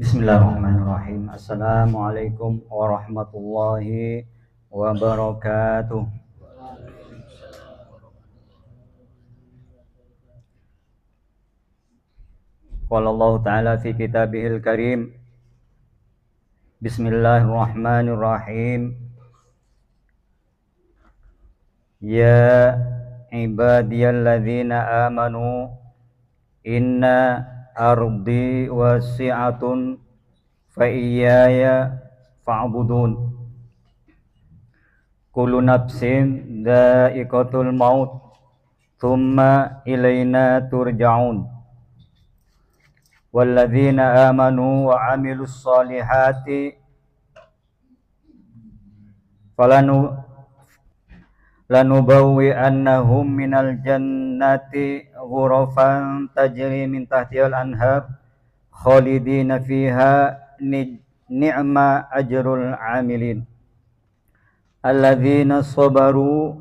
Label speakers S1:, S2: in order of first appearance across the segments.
S1: Bismillahirrahmanirrahim. Assalamualaikum warahmatullahi wabarakatuh. Qala Allah Ta'ala fi kitabihil karim. Bismillahirrahmanirrahim. Ya ibadiyalladzina amanu inna ardi wasi'atun fa iyaya fa'budun. Kullu nafsin dha'iqatul maut thumma ilaina turja'un. Walladzina amanu wa amilus solihati lanubawwi'annahum minal jannati ghurafan tajri min tahtihal anhar khalidina fiha ni'ma ajrul amilin alladzina sabaru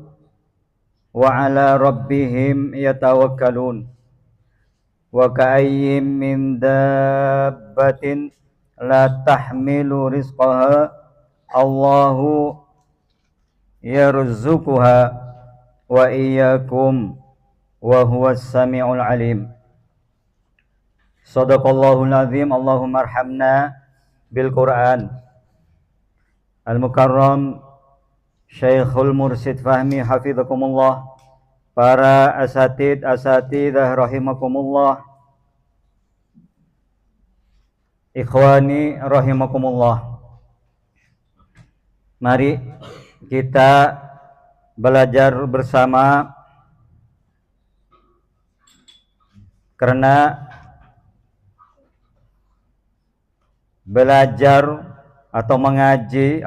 S1: wa ala rabbihim yatawakkalun. Wa ka'ayyim min dabbatin la tahmilu rizqaha Allahu yarzuquha wa iyyakum wa huwas samiul alim. Shadaqallahul azim. Allahumma arhamna bil Qur'an. Al-Mukarram Syekhul Mursid Fahmi hafizakumullah, para asatidah rahimakumullah, ikhwani rahimakumullah. Mari kita belajar bersama, karena belajar atau mengaji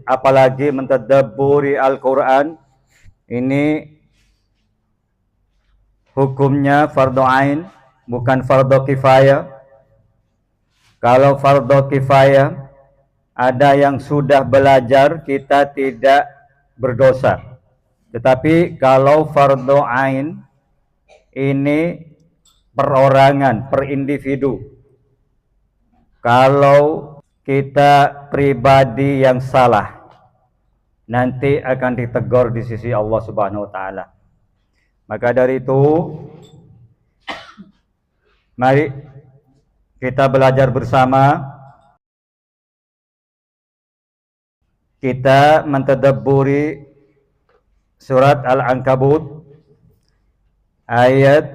S1: apalagi mentadabburi Al-Quran ini hukumnya fardhu ain, bukan fardhu kifayah. Kalau fardhu kifayah, ada yang sudah belajar, kita tidak berdosa. Tetapi kalau fardhu ain, ini perorangan, per individu. Kalau kita pribadi yang salah, nanti akan ditegur di sisi Allah Subhanahu wa taala. Maka dari itu, mari kita belajar bersama. Kita mentadabburi surat Al-Ankabut ayat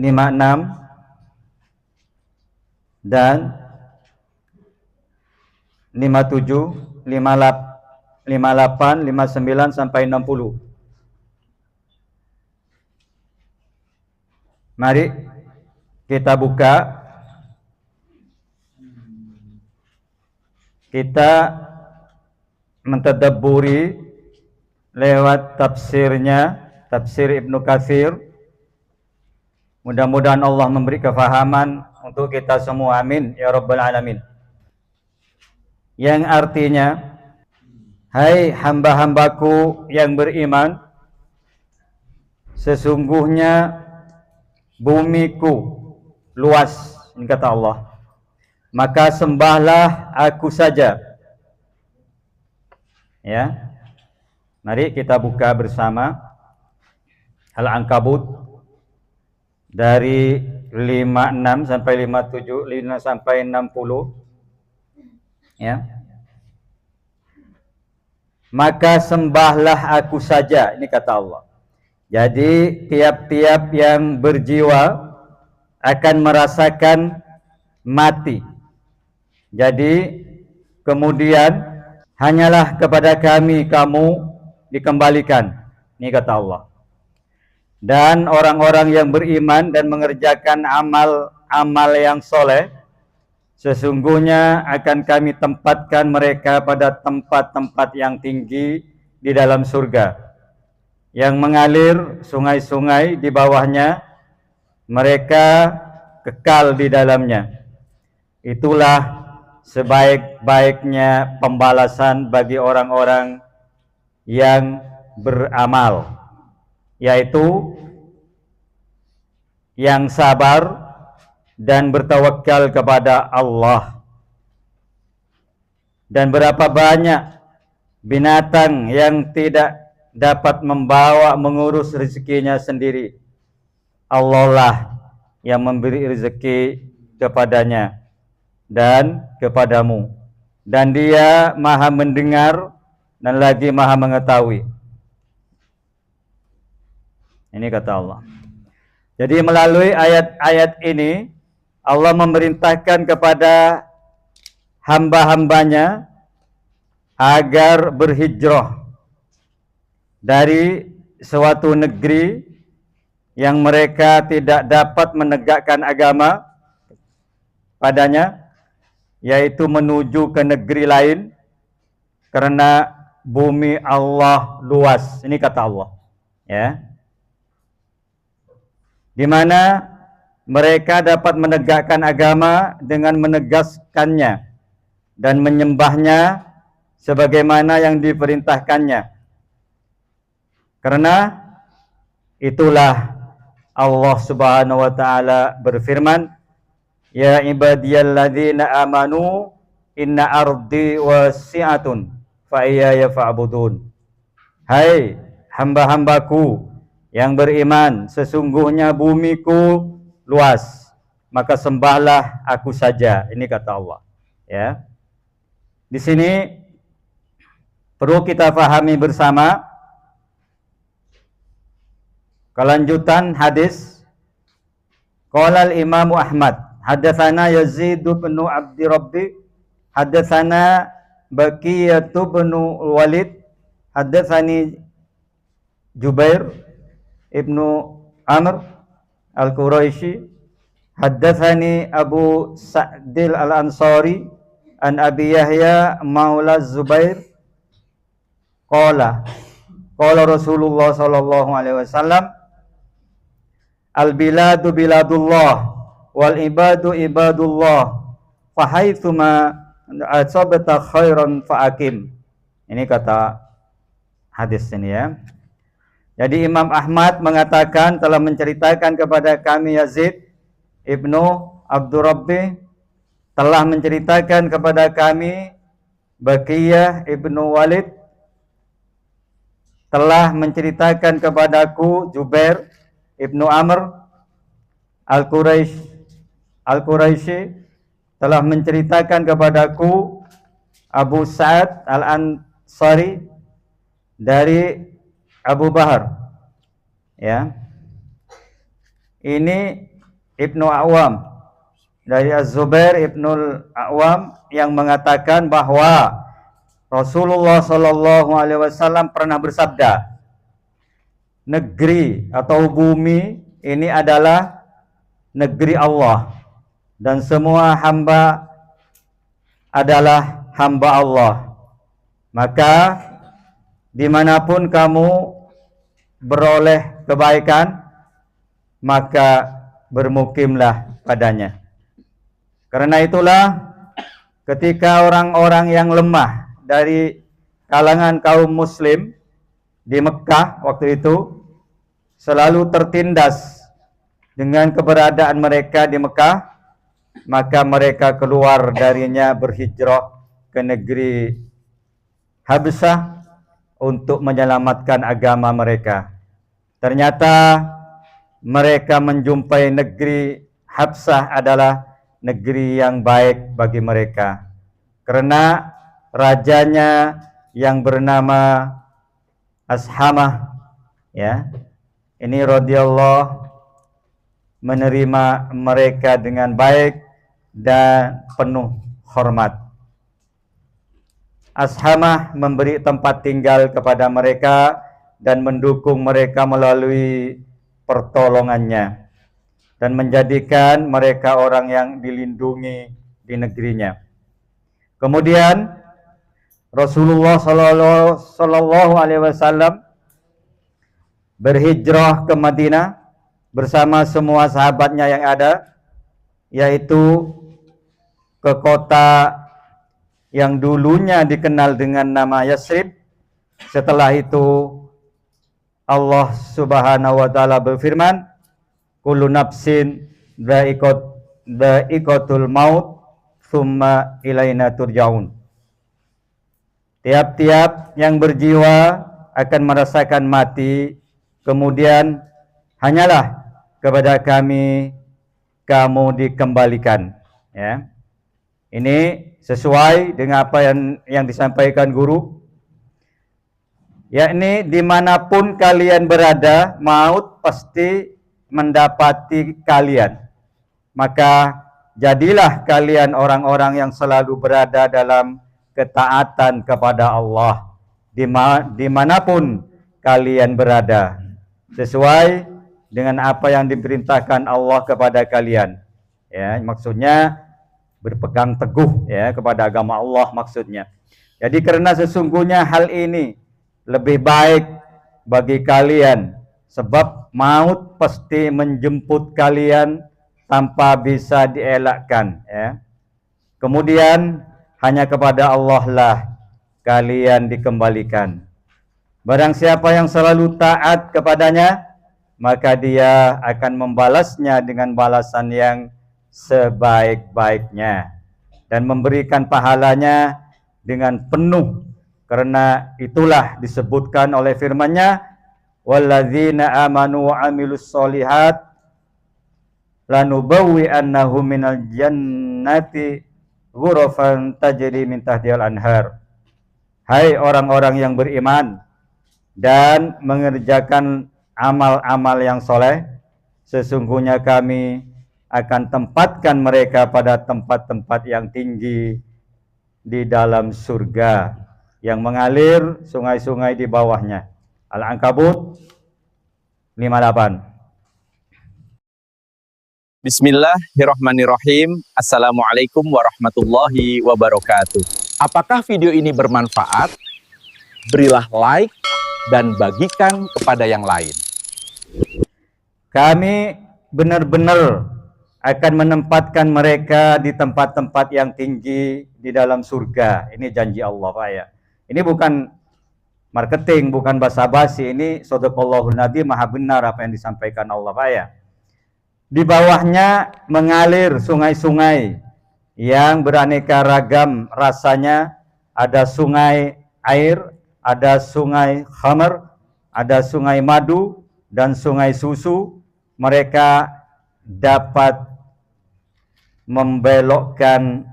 S1: 56 dan 57, 58, 59 sampai 60. Mari kita buka. Kita mentadabburi lewat tafsirnya, tafsir Ibnu Katsir. Mudah-mudahan Allah memberi kefahaman untuk kita semua, amin ya rabbal alamin. Yang artinya, hai hamba-hambaku yang beriman, sesungguhnya bumiku luas, ini kata Allah, maka sembahlah aku saja. Ya, mari kita buka bersama Al-Ankabut dari 56 sampai 57, 5 sampai 60. Ya, maka sembahlah aku saja, ini kata Allah. Jadi tiap-tiap yang berjiwa akan merasakan mati. Jadi kemudian hanyalah kepada kami kamu dikembalikan, ini kata Allah. Dan orang-orang yang beriman dan mengerjakan amal yang soleh, sesungguhnya akan kami tempatkan mereka pada tempat-tempat yang tinggi di dalam surga, yang mengalir sungai-sungai di bawahnya, mereka kekal di dalamnya. Itulah sebaik-baiknya pembalasan bagi orang-orang yang beramal, yaitu yang sabar dan bertawakal kepada Allah Dan berapa banyak binatang yang tidak dapat membawa mengurus rezekinya sendiri. Allah lah yang memberi rezeki kepadanya dan kepadamu. Dan Dia Maha mendengar dan lagi Maha mengetahui. Ini kata Allah. Jadi melalui ayat-ayat ini Allah memerintahkan kepada hamba-hambanya agar berhijrah dari suatu negeri yang mereka tidak dapat menegakkan agama padanya, yaitu menuju ke negeri lain, karena bumi Allah luas. Ini kata Allah, ya, di mana mereka dapat menegakkan agama dengan menegaskannya dan menyembahnya sebagaimana yang diperintahkannya. Karena itulah Allah Subhanahu wa taala berfirman, ya ibadiyalladzina amanu inna ardi wasi'atun fa iyaya fa'budun. Hai hamba-hambaku yang beriman, sesungguhnya bumiku luas, maka sembahlah aku saja. Ini kata Allah, ya. Di sini perlu kita pahami bersama kelanjutan hadis. Qala al-Imam Ahmad, hadatsana Yazid bin Abdi Rabbi, hadatsana Baqiyah bin Walid, hadatsani Jubair ibnu Amr al-Quraisy, hadatsani Abu Sa'dil al-Ansari an Abi Yahya maula Zubair qala qala Rasulullah sallallahu alaihi wasallam, al-biladu biladullah wal ibadu ibadullah fahaitsuma asabta khairan faakim. Ini kata hadis ini, ya. Jadi Imam Ahmad mengatakan telah menceritakan kepada kami Yazid ibnu Abdur Rabbi, telah menceritakan kepada kami Baqiyah ibnu Walid, telah menceritakan kepadaku Jubair ibnu Amr Al-Quraisy, telah menceritakan kepadaku Abu Sa'ad Al-Ansari dari Abu Bahar, ya. Ini Ibnu Awam dari Az-Zubair Ibnu Awam yang mengatakan bahwa Rasulullah sallallahu alaihi wasallam pernah bersabda, negeri atau bumi ini adalah negeri Allah dan semua hamba adalah hamba Allah. Maka dimanapun kamu beroleh kebaikan, maka bermukimlah padanya. Karena itulah ketika orang-orang yang lemah dari kalangan kaum muslim di Mekah waktu itu selalu tertindas dengan keberadaan mereka di Mekah, maka mereka keluar darinya berhijrah ke negeri Habsyah untuk menyelamatkan agama mereka. Ternyata mereka menjumpai negeri Habsyah adalah negeri yang baik bagi mereka, karena rajanya yang bernama Ashamah, ya, ini radhiyallahu menerima mereka dengan baik dan penuh hormat. Ashamah memberi tempat tinggal kepada mereka dan mendukung mereka melalui pertolongannya dan menjadikan mereka orang yang dilindungi di negerinya. Kemudian Rasulullah sallallahu alaihi wasallam berhijrah ke Madinah bersama semua sahabatnya yang ada, yaitu ke kota yang dulunya dikenal dengan nama Yasrib. Setelah itu Allah Subhanahu wa taala berfirman, kullu nafsin dha'iqatul maut tsumma ilaina turja'un. Tiap-tiap yang berjiwa akan merasakan mati, kemudian hanyalah kepada kami kamu dikembalikan. Ya. Ini sesuai dengan apa yang disampaikan guru, yakni dimanapun kalian berada, maut pasti mendapati kalian. Maka jadilah kalian orang-orang yang selalu berada dalam ketaatan kepada Allah dimanapun kalian berada, sesuai dengan apa yang diperintahkan Allah kepada kalian. Ya, maksudnya berpegang teguh ya kepada agama Allah maksudnya. Jadi karena sesungguhnya hal ini lebih baik bagi kalian, sebab maut pasti menjemput kalian tanpa bisa dielakkan. Ya. Kemudian hanya kepada Allah lah kalian dikembalikan. Barang siapa yang selalu taat kepadanya, maka dia akan membalasnya dengan balasan yang sebaik-baiknya dan memberikan pahalanya dengan penuh, karena itulah disebutkan oleh firman-Nya, walladzina amanu wa amilus solihat lanubawwi'annahum minal jannati ghurafan tajri min tahtihal anhar. Hai orang-orang yang beriman dan mengerjakan amal-amal yang soleh, sesungguhnya kami akan tempatkan mereka pada tempat-tempat yang tinggi di dalam surga yang mengalir sungai-sungai di bawahnya. Al-Ankabut 58.
S2: Bismillahirrahmanirrahim. Assalamualaikum warahmatullahi wabarakatuh. Apakah video ini bermanfaat? Berilah like dan bagikan kepada yang lain.
S1: Kami benar-benar akan menempatkan mereka di tempat-tempat yang tinggi di dalam surga. Ini janji Allah, Pak ya. Ini bukan marketing, bukan basa-basi. Ini shadaqallahul nabi, maha benar apa yang disampaikan Allah, Pak ya. Di bawahnya mengalir sungai-sungai yang beraneka ragam rasanya. Ada sungai air, ada sungai khamar, ada sungai madu, dan sungai susu. Mereka dapat membelokkan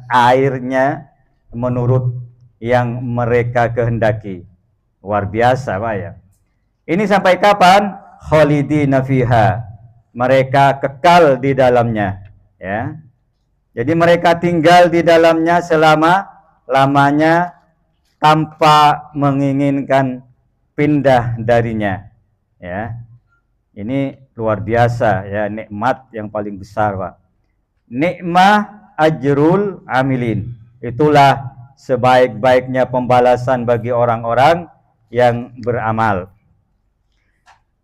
S1: airnya menurut yang mereka kehendaki. Luar biasa, Pak ya. Ini sampai kapan? Khalidina fiha. Mereka kekal di dalamnya, ya. Jadi mereka tinggal di dalamnya selama-lamanya tanpa menginginkan pindah darinya, ya. Ini luar biasa ya, nikmat yang paling besar, Pak. Nikmah ajrul amilin. Itulah sebaik-baiknya pembalasan bagi orang-orang yang beramal.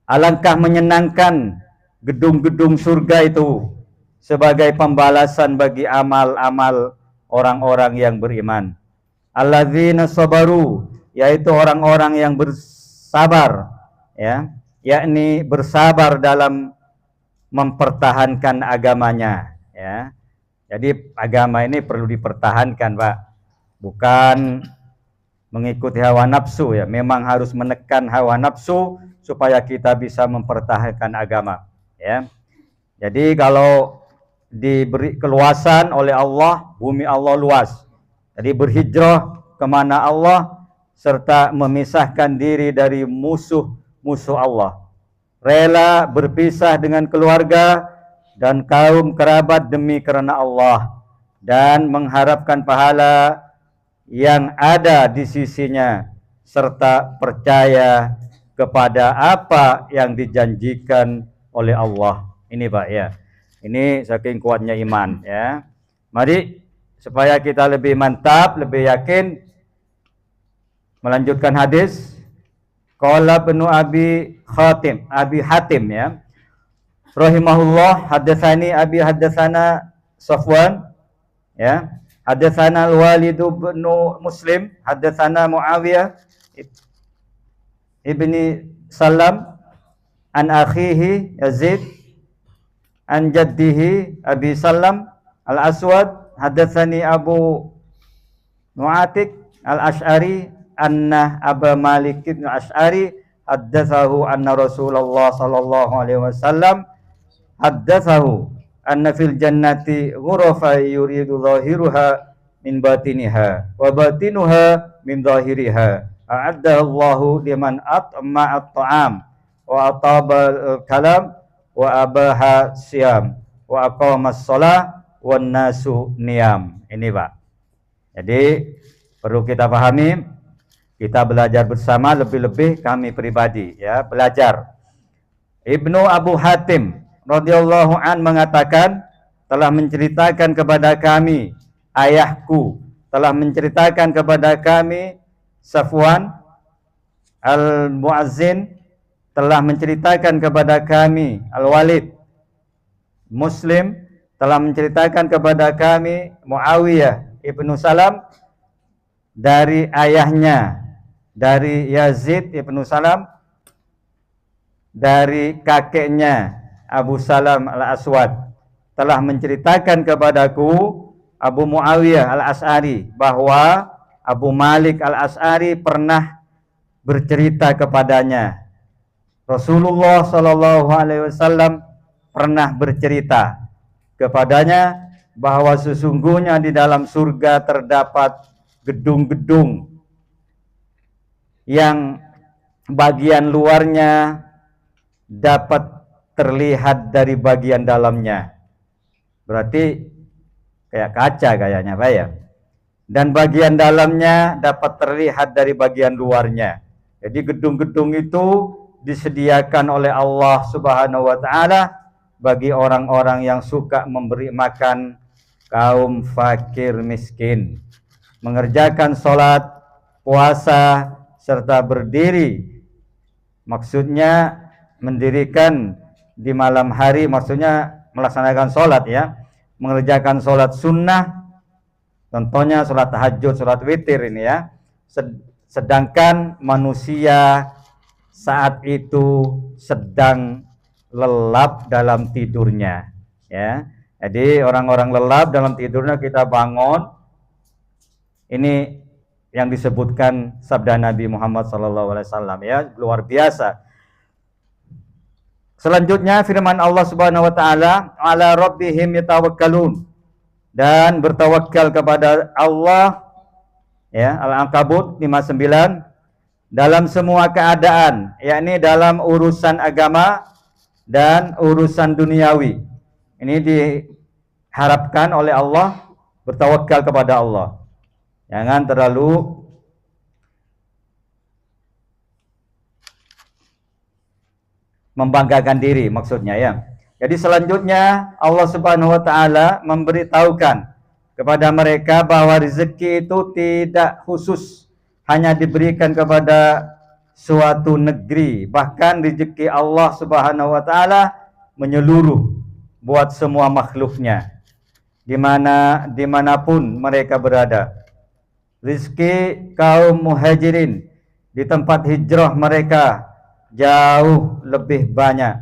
S1: Alangkah menyenangkan gedung-gedung surga itu sebagai pembalasan bagi amal-amal orang-orang yang beriman. Alladzina sabaru, yaitu orang-orang yang bersabar, ya, yakni bersabar dalam mempertahankan agamanya, ya. Jadi agama ini perlu dipertahankan, Pak. Bukan mengikuti hawa nafsu, ya. Memang harus menekan hawa nafsu supaya kita bisa mempertahankan agama, ya. Jadi kalau diberi keluasan oleh Allah, bumi Allah luas. Jadi berhijrah kemana Allah serta memisahkan diri dari musuh Allah. Rela berpisah dengan keluarga dan kaum kerabat demi karena Allah, dan mengharapkan pahala yang ada di sisinya serta percaya kepada apa yang dijanjikan oleh Allah. Ini, Pak ya. Ini saking kuatnya iman, ya. Mari supaya kita lebih mantap, lebih yakin, melanjutkan hadis. Qala Ibnu Abi Hatim, ya. Rahimahullah, hadatsani Abi hadatsana Safwan, ya. Hadatsana Al-Walid bin Muslim, hadatsana Muawiyah ibni Salam an akhihi Yazid an jaddihi Abi Salam Al-Aswad, hadatsani Abu Nu'atik Al-Asy'ari anna Aba Malik bin Asy'ari haddatsahu anna Rasulullah sallallahu alaihi wasallam haddatsahu anna fil jannati ghurafa yuridu zahiruha min batiniha wa batinuha min zahiriha a'addaha Allahu liman at'ama at-ta'am wa ataba kalam wa abaha siyam wa aqama as-shalah wan nasu niyam. Ini Pak. Jadi perlu kita pahami, kita belajar bersama, lebih-lebih kami pribadi ya, belajar. Ibnu Abu Hatim radhiyallahu an mengatakan, telah menceritakan kepada kami, ayahku telah menceritakan kepada kami, Safwan al-Muazzin telah menceritakan kepada kami, Al-Walid Muslim telah menceritakan kepada kami, Muawiyah ibnu Salam dari ayahnya, dari Yazid ibnu Salam, dari kakeknya Abu Salam al-Aswad telah menceritakan kepadaku, Abu Muawiyah al-Asy'ari, bahwa Abu Malik al-Asy'ari pernah bercerita kepadanya, Rasulullah sallallahu alaihi wasallam pernah bercerita kepadanya bahwa sesungguhnya di dalam surga terdapat gedung-gedung yang bagian luarnya dapat terlihat dari bagian dalamnya. Berarti kayak kaca kayaknya Pak ya. Dan bagian dalamnya dapat terlihat dari bagian luarnya. Jadi gedung-gedung itu disediakan oleh Allah Subhanahu wa taala bagi orang-orang yang suka memberi makan kaum fakir miskin, mengerjakan sholat, puasa, serta berdiri. Maksudnya mendirikan di malam hari, maksudnya melaksanakan sholat ya, mengerjakan sholat sunnah, contohnya sholat tahajud, sholat witir ini ya. Sedangkan manusia saat itu sedang lelap dalam tidurnya ya. Jadi orang-orang lelap dalam tidurnya kita bangun. Ini yang disebutkan sabda Nabi Muhammad SAW ya, luar biasa. Selanjutnya firman Allah Subhanahu wa taala, ala rabbihim yatawakkalun, dan bertawakal kepada Allah ya, Al-Ankabut 59, dalam semua keadaan, yakni dalam urusan agama dan urusan duniawi. Ini diharapkan oleh Allah, bertawakal kepada Allah. Jangan terlalu membanggakan diri maksudnya ya. Jadi selanjutnya Allah Subhanahu wa taala memberitahukan kepada mereka bahwa rezeki itu tidak khusus hanya diberikan kepada suatu negeri, bahkan rezeki Allah Subhanahu wa taala menyeluruh buat semua makhluknya, dimanapun mereka berada. Rezeki kaum muhajirin di tempat hijrah mereka jauh lebih banyak,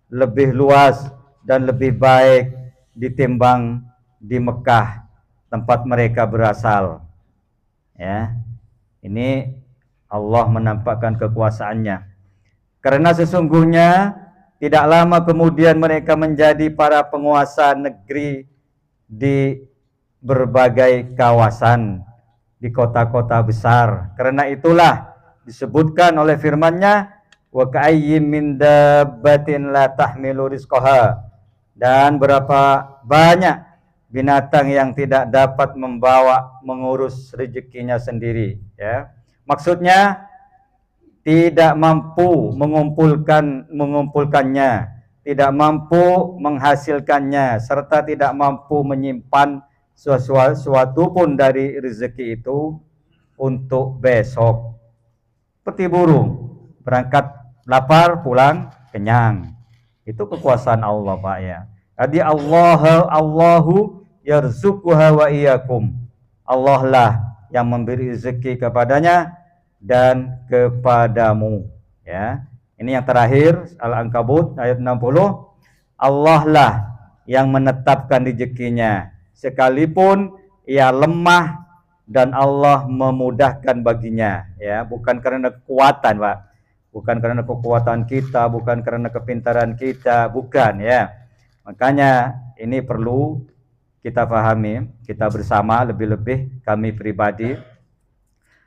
S1: lebih luas dan lebih baik ditimbang di Mekah tempat mereka berasal. Ya. Ini Allah menampakkan kekuasaannya. Karena sesungguhnya tidak lama kemudian mereka menjadi para penguasa negeri di berbagai kawasan, di kota-kota besar. Karena itulah disebutkan oleh firman-Nya, wa ka'ayyim min dabbatin la tahmilu rizqaha, dan berapa banyak binatang yang tidak dapat mengurus rezekinya sendiri ya. Maksudnya tidak mampu mengumpulkannya, tidak mampu menghasilkannya, serta tidak mampu menyimpan sesuatu pun dari rezeki itu untuk besok. Seperti burung berangkat lapar, pulang kenyang. Itu kekuasaan Allah Pak ya. Jadi Allahu yarzuquha wa iyyakum. Allah lah yang memberi rezeki kepadanya dan kepadamu ya. Ini yang terakhir Al-Ankabut ayat 60. Allah lah yang menetapkan rezekinya sekalipun ia lemah dan Allah memudahkan baginya, ya, bukan karena kekuatan, Pak. Bukan karena kekuatan kita, bukan karena kepintaran kita, bukan, ya. Makanya ini perlu kita pahami, kita bersama, lebih-lebih kami pribadi.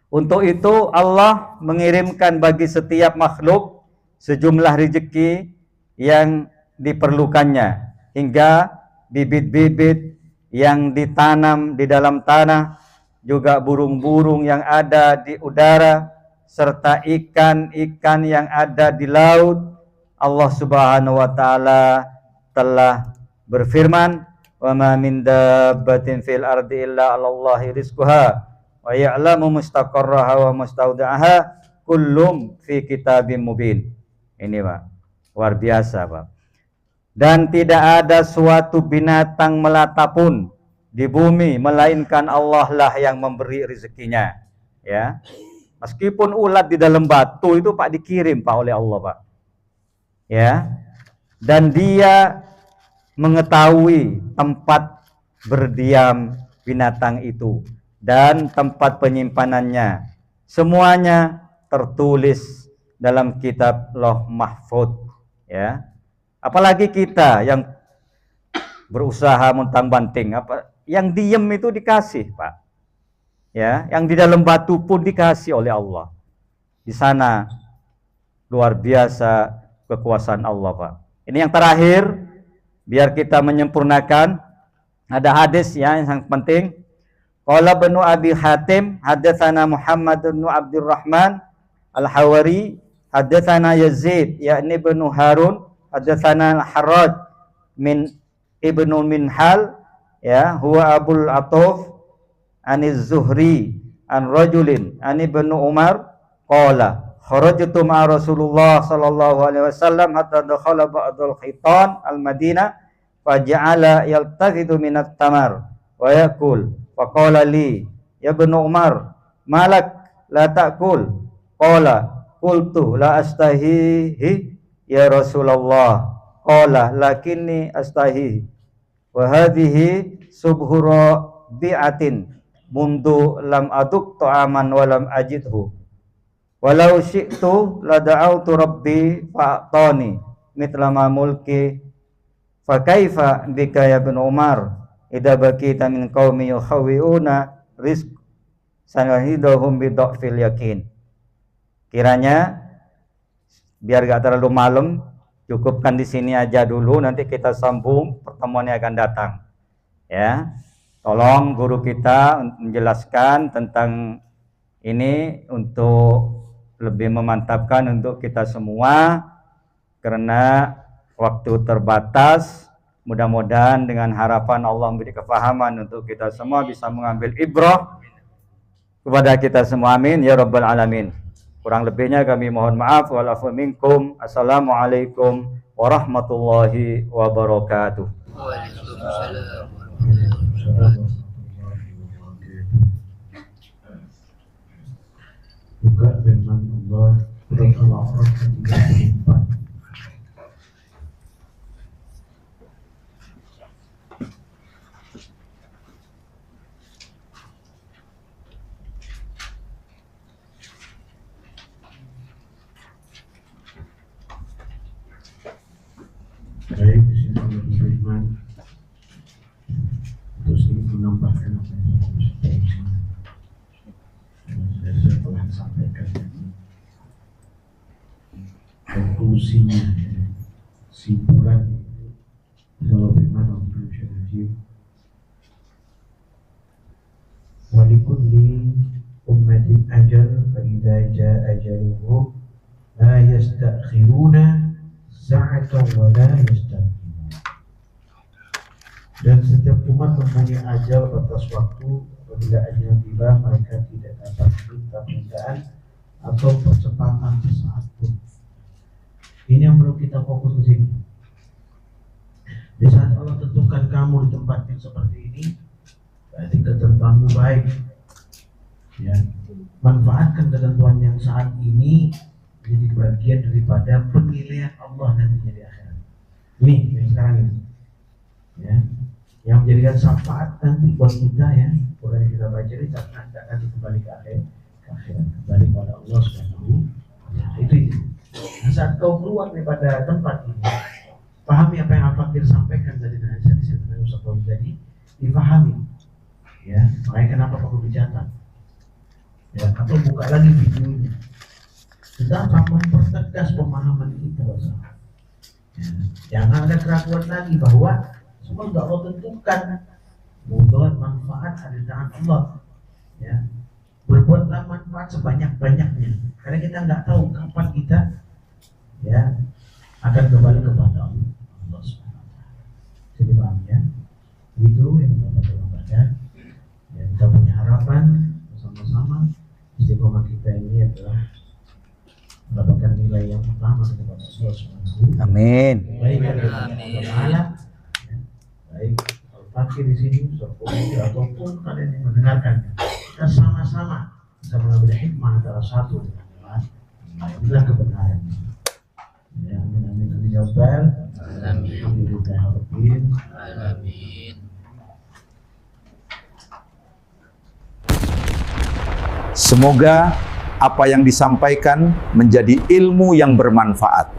S1: Untuk itu Allah mengirimkan bagi setiap makhluk sejumlah rezeki yang diperlukannya, hingga bibit-bibit yang ditanam di dalam tanah, juga burung-burung yang ada di udara, serta ikan-ikan yang ada di laut. Allah Subhanahu wa taala telah berfirman, "Wa ma min dabbatin fil ardi illa 'alallahi rizquha wa ya'lamu mustaqarraha wa mustaudaha kullum fi kitabim mubin." Ini, Pak, luar biasa, Pak. Dan tidak ada suatu binatang melata pun di bumi melainkan Allah lah yang memberi rezekinya, ya. Meskipun ulat di dalam batu itu, Pak, dikirim, Pak, oleh Allah, Pak, ya. Dan Dia mengetahui tempat berdiam binatang itu dan tempat penyimpanannya. Semuanya tertulis dalam kitab Lauh Mahfuz, ya. Apalagi kita yang berusaha montang-banting, apa yang diem itu dikasih, Pak. Ya, yang di dalam batu pun dikasih oleh Allah. Di sana luar biasa kekuasaan Allah, Pak. Ini yang terakhir, biar kita menyempurnakan, ada hadis ya yang sangat penting. Qala Ibnu Abi Hatim, hadatsana Muhammad bin Abdurrahman Al-Hawari, hadatsana Yazid yakni Ibnu Harun, hadatsana Al-Harraj min Ibnu Minhal, ya, huwa Abul Atuf aniz Zuhri an rajulin an Ibnu Umar qala kharajtu ma'a Rasulullah sallallahu alaihi wasallam hatta dakhala ba'dul khitan al-Madinah faja'ala yaltafitu minat tamar wa yakul faqala li ya Ibnu Umar malak la ta'kul qala qultu la astahihi ya Rasulullah qala lakinni astahihi wa hadhihi subhura bi'atin mundu lam aduk ta'aman walam ajidhu walau syi'tu la da'autu rabbi fa'atani mitlama mulki fa kaifa bika ya Ibnu Umar idza bakita min qaumi yukhawwi'una rizq sanahidahum bi dhafil yakin. Kiranya biar gak terlalu malam, cukupkan di sini aja dulu, nanti kita sambung pertemuan yang akan datang, ya. Tolong guru kita menjelaskan tentang ini untuk lebih memantapkan untuk kita semua, karena waktu terbatas. Mudah-mudahan dengan harapan Allah memberi kefahaman untuk kita semua bisa mengambil ibrah kepada kita semua. Amin ya rabbal alamin. Kurang lebihnya kami mohon maaf. Walafu minkum. Assalamualaikum warahmatullahi wabarakatuh.
S3: Waalaikumsalam.
S4: Buka firman Allah surat Al-A'raf 34. Baik, di sini Allah berfirman, terus ini menambahkan apa yang saya telah sampaikan. Konklusinya, simpulan Allah firman Allah walikulli ummatin ajal fa idza jaa ajaluhum la yastakhiruna sa'atan wa la yastaqdimun. Dan setiap umat mempunyai ajal batas waktu. Apabila ajal tiba, mereka tidak dapat minta permintaan atau percepatan sesaat pun. Ini yang perlu kita fokus di sini. Di saat Allah tentukan kamu di tempat yang seperti ini, berarti ketentuanmu baik. Ya, manfaatkan ketentuan yang saat ini menjadi bagian daripada penilaian Allah nantinya di akhirat. Ini yang sekarang ini. Ya, yang menjadikan syafaat nanti buat kita ya, bukan yang kita baca ini nanti kembali ke akhirat, kembali kepada Allah Subhanahu wa Ta'ala. Itu. Nah, saat kau keluar daripada tempat ini, pahami apa yang Al-Fakir sampaikan tadi dengan hadis yang tadi, dipahami. Ya, makanya kenapa perlu dicatat. Ya, atau buka lagi videonya. Kita akan mempertegas pemahaman kita bersama. Ya, jangan ada keraguan lagi bahwa semua sudah Allah tentukan mudarat manfaat ada di tangan Allah. Ya, berbuatlah manfaat sebanyak-banyaknya. Karena kita nggak tahu kapan kita ya akan kembali kepada Allah Subhanahu wa Ta'ala. Jadi paham ya? Itu yang kita baca. Ya, kita punya harapan bersama-sama istiqomah kita ini adalah mendapatkan nilai yang pertama kepada Allah Subhanahu wa Ta'ala.
S1: Amin.
S4: Baik dari Allah Ta'ala, ya, baik Al-Fakir di sini, Surah ataupun kalian yang mendengarkan, kita sama-sama bisa mengambil hikmah antara satu dengan yang lain. Inilah kebenaran. Ya, amin amin amin ya Rabbal alamin. Alhamdulillahirabbil
S3: Alamin.
S2: Semoga apa yang disampaikan menjadi ilmu yang bermanfaat